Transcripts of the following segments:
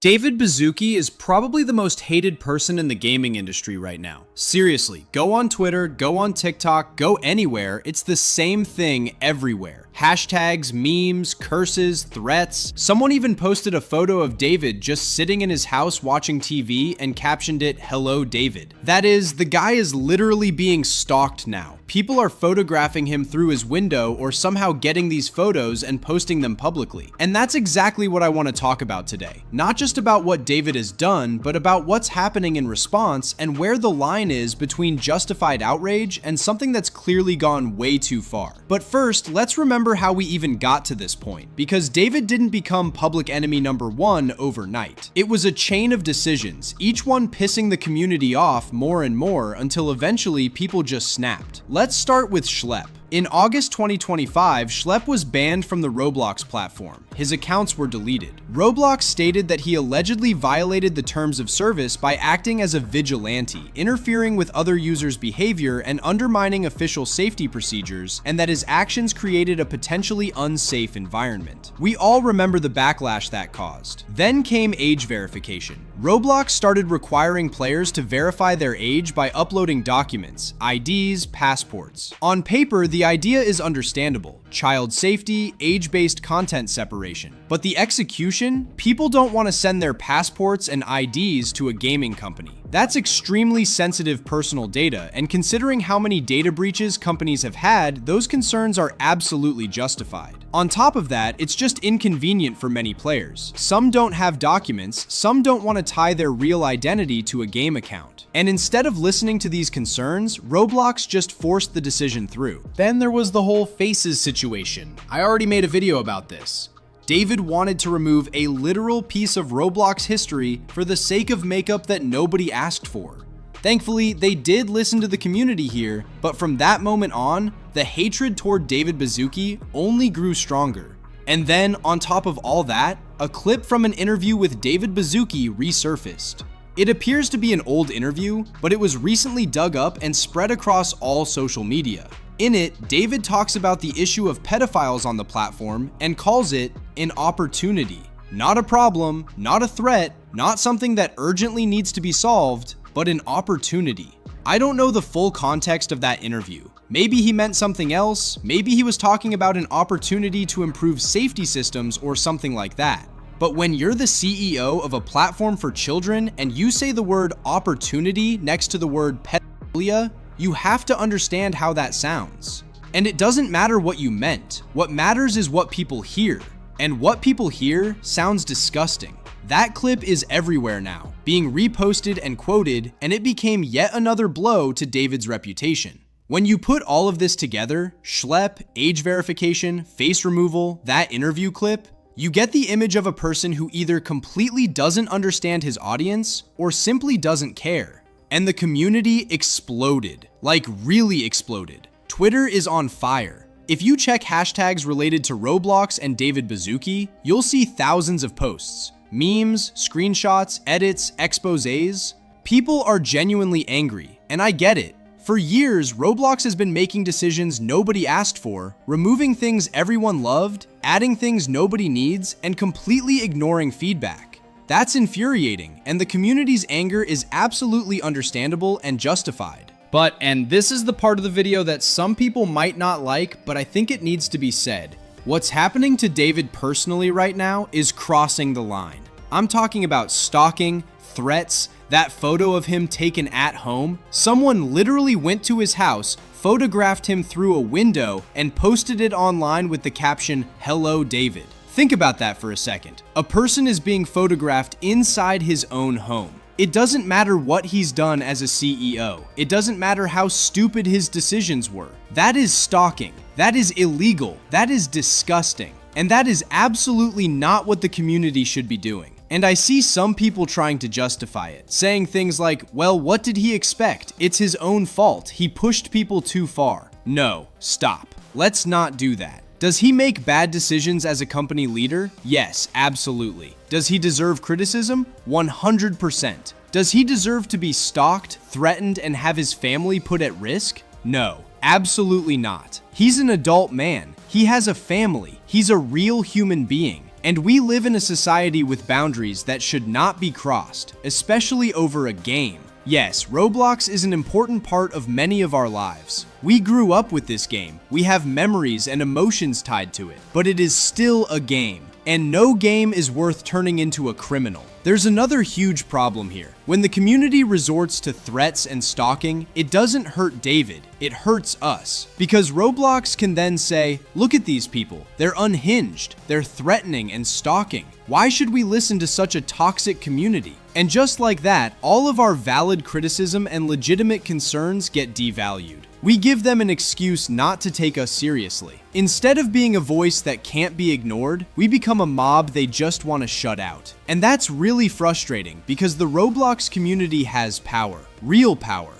David Baszucki is probably the most hated person in the gaming industry right now. Seriously, go on Twitter, go on TikTok, go anywhere, it's the same thing everywhere. Hashtags, memes, curses, threats. Someone even posted a photo of David just sitting in his house watching TV and captioned it, "Hello, David." That is, the guy is literally being stalked now. People are photographing him through his window or somehow getting these photos and posting them publicly. And that's exactly what I want to talk about today. Not just about what David has done, but about what's happening in response and where the line is between justified outrage and something that's clearly gone way too far. But first, let's remember how we even got to this point, because David didn't become public enemy number one overnight. It was a chain of decisions, each one pissing the community off more and more until eventually people just snapped. Let's start with Schlep. In August 2025, Schlep was banned from the Roblox platform. His accounts were deleted. Roblox stated that he allegedly violated the terms of service by acting as a vigilante, interfering with other users' behavior and undermining official safety procedures, and that his actions created a potentially unsafe environment. We all remember the backlash that caused. Then came age verification. Roblox started requiring players to verify their age by uploading documents, IDs, passports. On paper, the idea is understandable: child safety, age-based content separation. But the execution? People don't want to send their passports and IDs to a gaming company. That's extremely sensitive personal data, and considering how many data breaches companies have had, those concerns are absolutely justified. On top of that, it's just inconvenient for many players. Some don't have documents, some don't want to tie their real identity to a game account. And instead of listening to these concerns, Roblox just forced the decision through. Then there was the whole faces situation. I already made a video about this. David wanted to remove a literal piece of Roblox history for the sake of makeup that nobody asked for. Thankfully, they did listen to the community here, but from that moment on, the hatred toward David Baszucki only grew stronger. And then, on top of all that, a clip from an interview with David Baszucki resurfaced. It appears to be an old interview, but it was recently dug up and spread across all social media. In it, David talks about the issue of pedophiles on the platform and calls it an opportunity. Not a problem, not a threat, not something that urgently needs to be solved, but an opportunity. I don't know the full context of that interview. Maybe he meant something else, maybe he was talking about an opportunity to improve safety systems or something like that. But when you're the CEO of a platform for children and you say the word opportunity next to the word pedophilia, you have to understand how that sounds. And it doesn't matter what you meant. What matters is what people hear. And what people hear sounds disgusting. That clip is everywhere now, being reposted and quoted, and it became yet another blow to David's reputation. When you put all of this together, Schlep, age verification, face removal, that interview clip, you get the image of a person who either completely doesn't understand his audience or simply doesn't care. And the community exploded, like really exploded. Twitter is on fire. If you check hashtags related to Roblox and David Baszucki, you'll see thousands of posts, memes, screenshots, edits, exposés. People are genuinely angry, and I get it. For years, Roblox has been making decisions nobody asked for, removing things everyone loved, adding things nobody needs, and completely ignoring feedback. That's infuriating, and the community's anger is absolutely understandable and justified. But, and this is the part of the video that some people might not like, but I think it needs to be said. What's happening to David personally right now is crossing the line. I'm talking about stalking, threats, that photo of him taken at home. Someone literally went to his house, photographed him through a window, and posted it online with the caption, "Hello, David." Think about that for a second. A person is being photographed inside his own home. It doesn't matter what he's done as a CEO. It doesn't matter how stupid his decisions were. That is stalking. That is illegal. That is disgusting. And that is absolutely not what the community should be doing. And I see some people trying to justify it, saying things like, well, what did he expect? It's his own fault. He pushed people too far. No, stop. Let's not do that. Does he make bad decisions as a company leader? Yes, absolutely. Does he deserve criticism? 100%. Does he deserve to be stalked, threatened, and have his family put at risk? No, absolutely not. He's an adult man. He has a family. He's a real human being. And we live in a society with boundaries that should not be crossed, especially over a game. Yes, Roblox is an important part of many of our lives. We grew up with this game, we have memories and emotions tied to it, but it is still a game, and no game is worth turning into a criminal. There's another huge problem here. When the community resorts to threats and stalking, it doesn't hurt David, it hurts us. Because Roblox can then say, look at these people, they're unhinged, they're threatening and stalking. Why should we listen to such a toxic community? And just like that, all of our valid criticism and legitimate concerns get devalued. We give them an excuse not to take us seriously. Instead of being a voice that can't be ignored, we become a mob they just want to shut out. And that's really frustrating because the Roblox community has power, real power.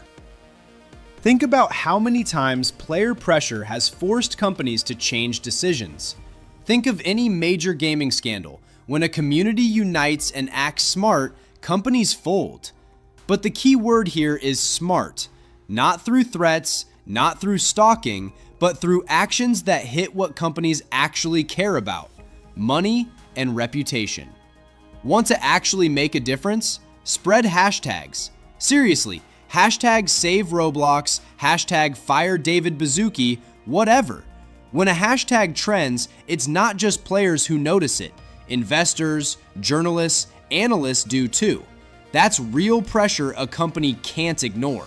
Think about how many times player pressure has forced companies to change decisions. Think of any major gaming scandal. When a community unites and acts smart, companies fold. But the key word here is smart. Not through threats, not through stalking, but through actions that hit what companies actually care about: money and reputation. Want to actually make a difference? Spread hashtags. Seriously, hashtag save Roblox, hashtag fire David Baszucki, whatever. When a hashtag trends, it's not just players who notice it. Investors, journalists, analysts do too. That's real pressure a company can't ignore.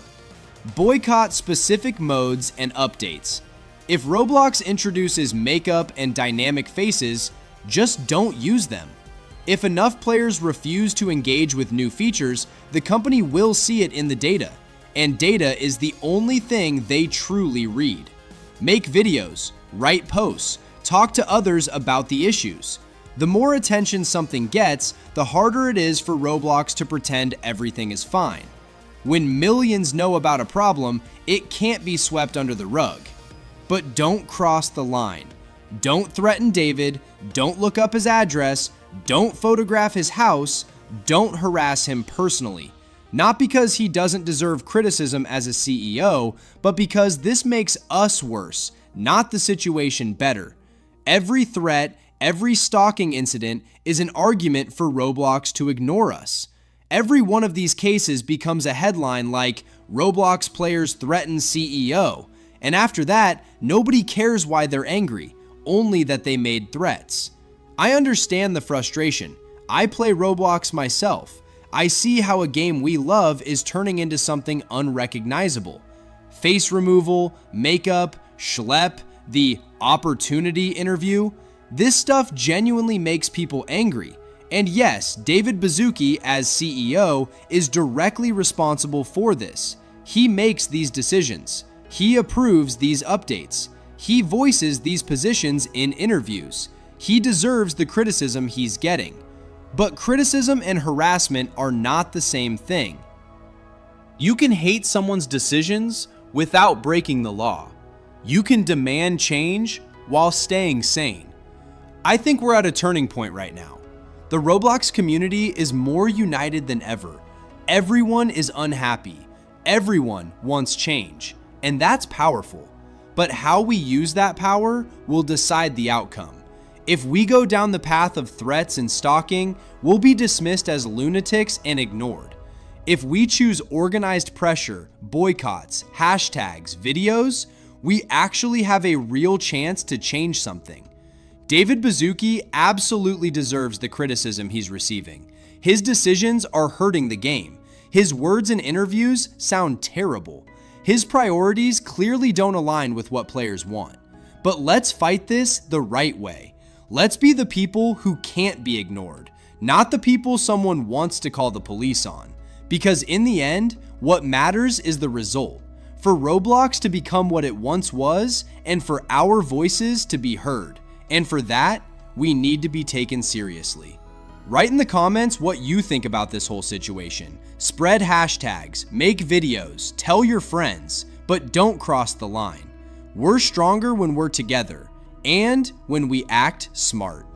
Boycott specific modes and updates. If Roblox introduces makeup and dynamic faces, just don't use them. If enough players refuse to engage with new features, the company will see it in the data, and data is the only thing they truly read. Make videos, write posts, talk to others about the issues. The more attention something gets, the harder it is for Roblox to pretend everything is fine. When millions know about a problem, it can't be swept under the rug. But don't cross the line. Don't threaten David, don't look up his address, don't photograph his house, don't harass him personally. Not because he doesn't deserve criticism as a CEO, but because this makes us worse, not the situation better. Every threat, every stalking incident is an argument for Roblox to ignore us. Every one of these cases becomes a headline like, Roblox players threaten CEO, and after that, nobody cares why they're angry, only that they made threats. I understand the frustration. I play Roblox myself. I see how a game we love is turning into something unrecognizable. Face removal, makeup, schlep, the opportunity interview. This stuff genuinely makes people angry. And yes, David Baszucki, as CEO, is directly responsible for this. He makes these decisions. He approves these updates. He voices these positions in interviews. He deserves the criticism he's getting. But criticism and harassment are not the same thing. You can hate someone's decisions without breaking the law. You can demand change while staying sane. I think we're at a turning point right now. The Roblox community is more united than ever. Everyone is unhappy. Everyone wants change. And that's powerful. But how we use that power will decide the outcome. If we go down the path of threats and stalking, we'll be dismissed as lunatics and ignored. If we choose organized pressure, boycotts, hashtags, videos, we actually have a real chance to change something. David Baszucki absolutely deserves the criticism he's receiving. His decisions are hurting the game. His words in interviews sound terrible. His priorities clearly don't align with what players want. But let's fight this the right way. Let's be the people who can't be ignored, not the people someone wants to call the police on. Because in the end, what matters is the result. For Roblox to become what it once was, and for our voices to be heard. And for that, we need to be taken seriously. Write in the comments what you think about this whole situation. Spread hashtags, make videos, tell your friends, but don't cross the line. We're stronger when we're together, and when we act smart.